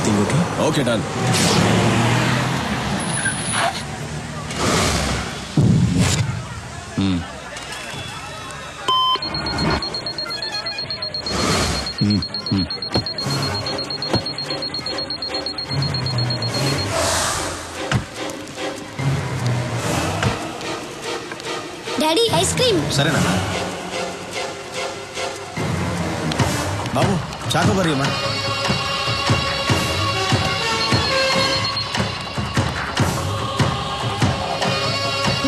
Everything okay? Okay done. Daddy ice cream. సరేనా బాబు? చాకోబారి అమ్మా.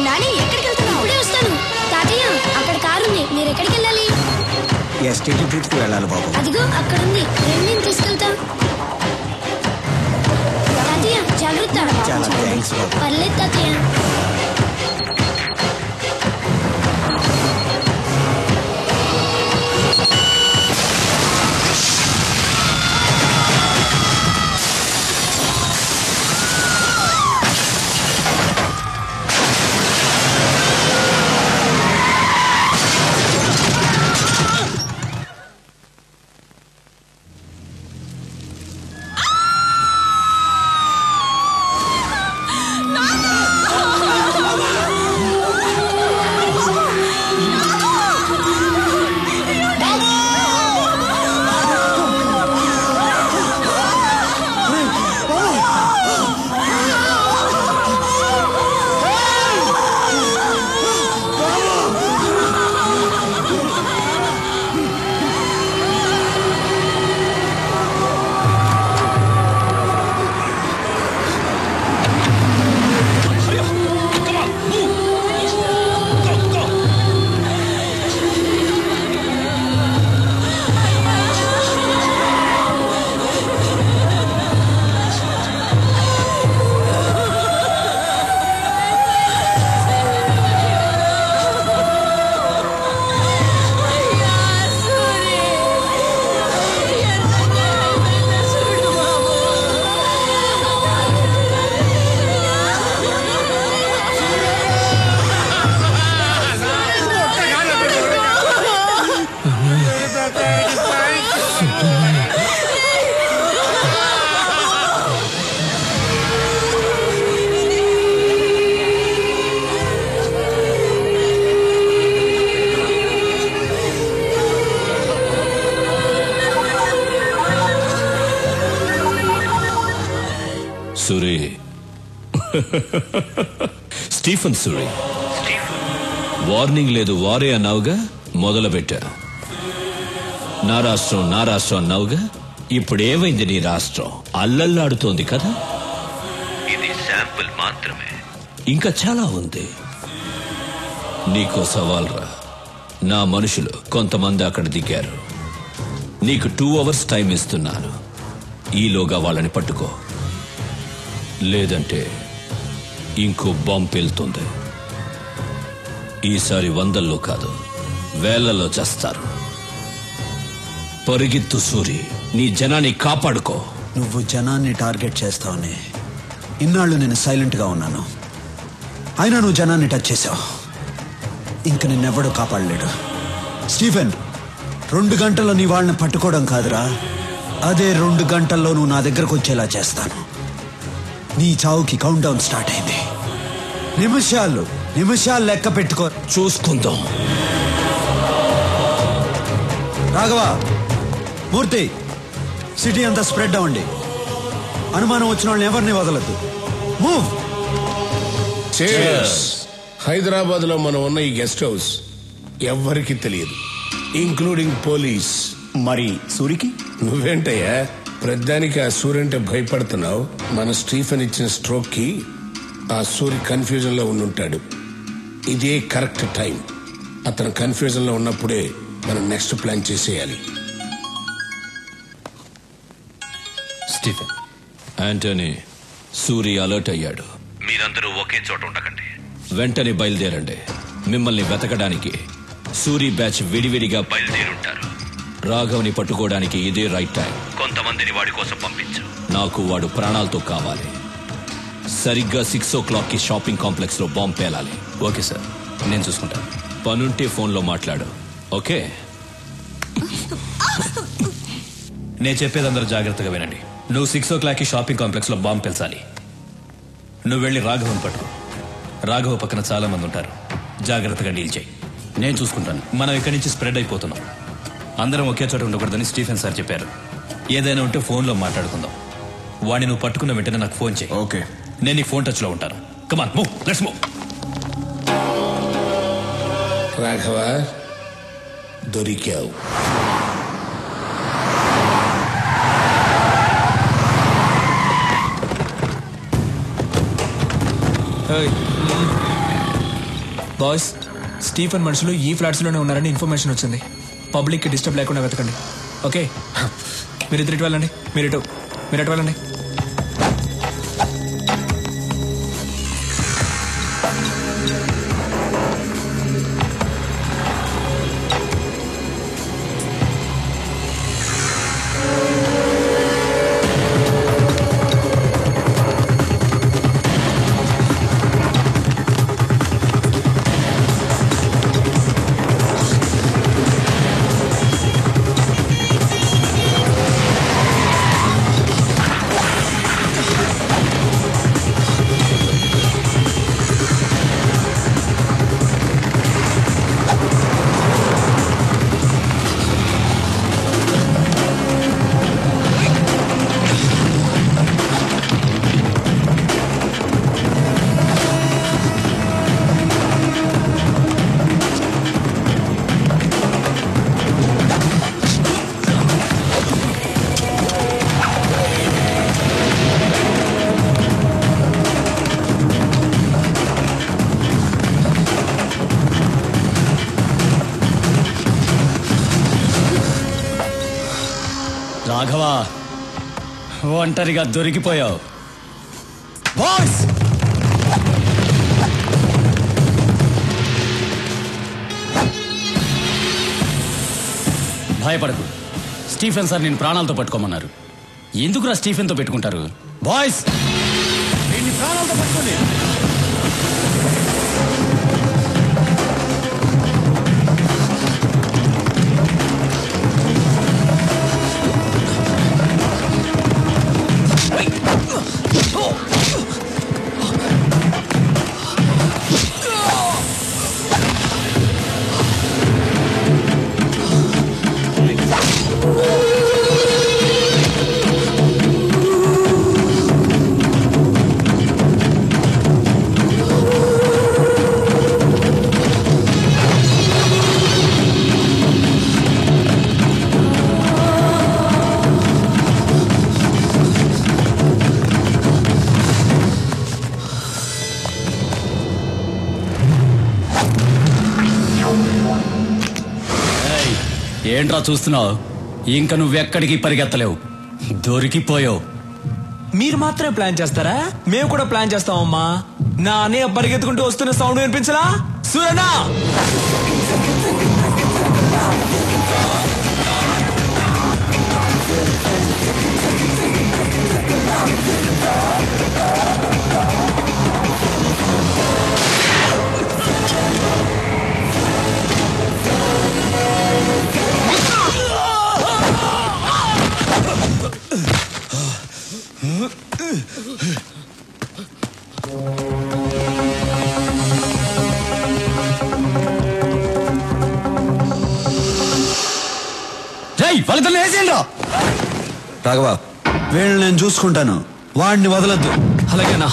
నాని ఎక్కడికి వెళ్తున్నావు? ఇప్పుడే వస్తాను. తాతయ్య అక్కడ కారు ఉంది, మీరు ఎక్కడికి వెళ్ళాలి? ఎస్టేట్ ట్రిప్కి వెళ్ళాలి బాబు. అదిగో అక్కడ ఉంది, నేను తీసుకెళ్తా. తాతయ్య జాగ్రత్త. చాలా థ్యాంక్స్ బాబు. పర్లేదు తాతయ్య. సూరి, స్టీఫెన్ సూరి. వార్నింగ్ లేదు వారే అన్నావుగా, మొదలుపెట్టా. నా రాష్ట్రం అన్నావుగా, ఇప్పుడు ఏమైంది నీ రాష్ట్రం? అల్లల్లాడుతోంది కదా. ఇది శాంపుల్ మాత్రమే, ఇంకా చాలా ఉంది. నీకో సవాల్ రా. నా మనుషులు కొంతమంది అక్కడ దిగారు. నీకు 2 hours టైం ఇస్తున్నాను. ఈలోగా వాళ్ళని పట్టుకో, లేదంటే ఇంకో బాంబు పేలుతుంది. ఈసారి 100లో కాదు 1000లో చేస్తారు. పరిగెత్తు సూరి, నీ జనాన్ని కాపాడుకో. నువ్వు జనాన్ని టార్గెట్ చేస్తావని ఇన్నాళ్ళు నేను సైలెంట్ గా ఉన్నాను. అయినా నువ్వు జనాన్ని టచ్ చేసావు. ఇంక నిన్నెవ్వడూ కాపాడలేడు. స్టీఫెన్, 2 గంటల్లో నీ వాళ్ళని పట్టుకోవడం కాదురా, అదే 2 గంటల్లో నువ్వు నా దగ్గరకు వచ్చేలా చేస్తాను. నీ చావుకి కౌంట్ డౌన్ స్టార్ట్ అయింది. నిమిషాలు లెక్క పెట్టుకో. చూసుకుందాం. రాఘవ, మూర్తి, సిటీ అంతా స్ప్రెడ్ అవ్వండి. అనుమానం వచ్చిన వాళ్ళని ఎవరిని వదలద్దు. మూవ్. హైదరాబాద్ లో మనం ఉన్న ఈ గెస్ట్ హౌస్ ఎవ్వరికి తెలియదు, ఇంక్లూడింగ్ పోలీస్. మరి సూరికి? నువ్వేంటయ్యా ప్రధానికి ఆ సూర్య అంటే భయపడుతున్నావు? మన స్టీఫెన్ ఇచ్చిన స్ట్రోక్ కి ఆ సూర్య కన్ఫ్యూజన్ లో ఉండుంటాడు. ఇదే కరెక్ట్ టైం. అతను కన్ఫ్యూజన్ లో ఉన్నప్పుడే మనం నెక్స్ట్ ప్లాన్ చేసేయాలి. స్టీఫెన్, యాంటనీ, సూరి అలర్ట్ అయ్యాడు. మీరందరూ ఒకే చోట ఉండకండి. వెంటనే బయలుదేరండి. మిమ్మల్ని వెతకడానికి సూరి బ్యాచ్ విడివిడిగా బయలుదేరుంటారు. రాఘవ్ని పట్టుకోవడానికి ఇదే రైట్ టైం. కొంతమందిని వాడి కోసం పంపించు. నాకు వాడు ప్రాణాలతో కావాలి. సరిగ్గా 6 o'clock కి షాపింగ్ కాంప్లెక్స్ లో బాంబు పేలాలి. ఓకే సార్, నేను చూసుకుంటాను. పనుంటే ఫోన్లో మాట్లాడు. ఓకే? నేను చెప్పేది అందరూ జాగ్రత్తగా వినండి. నువ్వు 6 o'clockకి షాపింగ్ కాంప్లెక్స్లో బాంబు పెంచాలి. నువ్వు వెళ్ళి రాఘవన్ పట్టుకో. రాఘవ పక్కన చాలా మంది ఉంటారు. జాగ్రత్తగా డీల్ చేయి. నేను చూసుకుంటాను. మనం ఇక్కడి నుంచి స్ప్రెడ్ అయిపోతున్నాం. అందరం ఒకే చోట ఉండకూడదని స్టీఫెన్ సార్ చెప్పారు. ఏదైనా ఉంటే ఫోన్లో మాట్లాడుకుందాం. వాడిని నువ్వు పట్టుకున్న వెంటనే నాకు ఫోన్ చేయి. ఓకే. నేను నీ ఫోన్ టచ్లో ఉంటాను. Come on move, let's move. Raghava, దొరికావు. బాయ్స్, స్టీఫెన్ మనుషులు ఈ ఫ్లాట్స్లోనే ఉన్నారని ఇన్ఫర్మేషన్ వచ్చింది. పబ్లిక్కి డిస్టర్బ్ లేకుండా వెతకండి. ఓకే, మీరు ఇటు వెళ్ళండి. మీరు ఎటు వెళ్ళండి. రాఘవా, ఒంటరిగా దొరికిపోయావు. బాయ్స్, భయపడకు. స్టీఫెన్ సార్ నేను ప్రాణాలతో పట్టుకోమన్నారు. ఎందుకురా స్టీఫెన్తో పెట్టుకుంటారు? బాయ్స్, నేను ప్రాణాలతో పట్టుకోండి. ఏంట్రా చూస్తున్నావు? ఇంకా నువ్వెక్కడికి పరిగెత్తలేవు. దొరికిపోయావు. మీరు మాత్రమే ప్లాన్ చేస్తారా? మేము కూడా ప్లాన్ చేస్తామమ్మా. నా అన్నయ్య పరిగెత్తుకుంటూ వస్తున్న సౌండ్ వినిపించలా? సూరనా, రాఘవ, వీళ్ళని నేను చూసుకుంటాను. వాడిని వదలద్దు. అలాగేనా?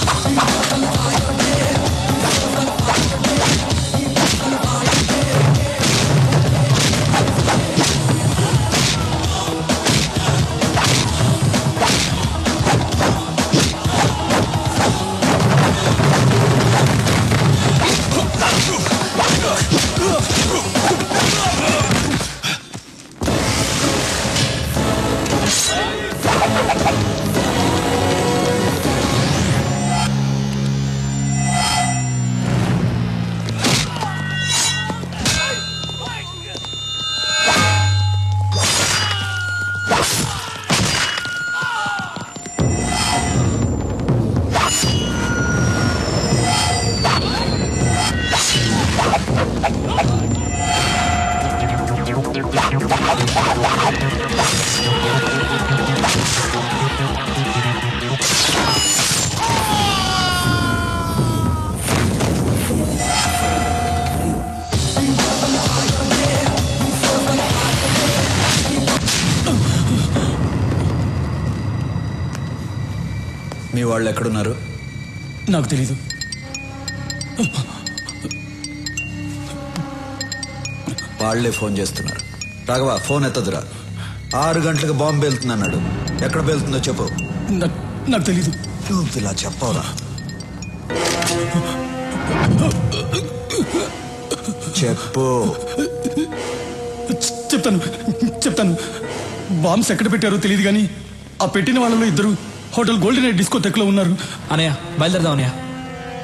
మీ వాళ్ళు ఎక్కడున్నారు? నాకు తెలీదు. వాళ్లే ఫోన్ చేస్తున్నారు. రాఘవ, ఫోన్ ఎత్తదురా. 6 గంటలకు బాంబు పేలుతుందన్నాడు. ఎక్కడ పేలుతుందో చెప్పు. నాకు తెలీదు. నువ్వు ఇలా చెప్పవురా. చెప్పు. చెప్తాను. బాంబ్స్ ఎక్కడ పెట్టారో తెలియదు కానీ ఆ పెట్టిన వాళ్ళలో 2 హోటల్ గోల్డెన్ నైట్ డిస్కోటెక్ లో ఉన్నారు. అనయ్య బయలుదేరదాం అనయ్య.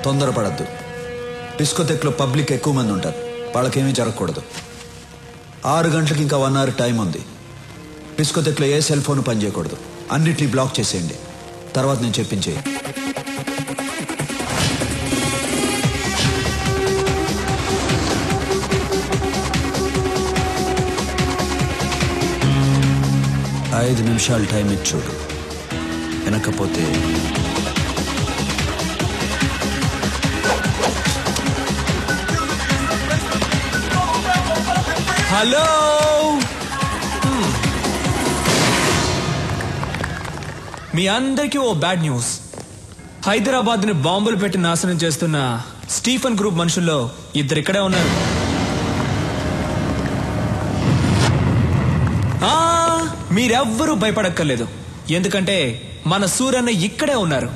తొందరపడద్దు. డిస్కోటెక్ లో పబ్లిక్ ఎక్కువ మంది ఉంటారు. వాళ్ళకేమీ జరగకూడదు. 6 గంటలకు ఇంకా 1 అవర్ టైం ఉంది. డిస్కోటెక్ లో ఏ సెల్ ఫోన్ పనిచేయకూడదు. అన్నిటినీ బ్లాక్ చేసేయండి. తర్వాత నేను చెప్పించేయి. ఐదు నిమిషాలు టైం ఇచ్చి చూడు. వెనకపోతే హలో. మీ అందరికీ ఓ బ్యాడ్ న్యూస్. హైదరాబాద్ ని బాంబులు పెట్టి నాశనం చేస్తున్న స్టీఫెన్ గ్రూప్ మనుషుల్లో 2 ఇక్కడే ఉన్నారు. మీరెవ్వరూ భయపడక్కర్లేదు, ఎందుకంటే మన సూరన్న ఇక్కడే ఉన్నారు.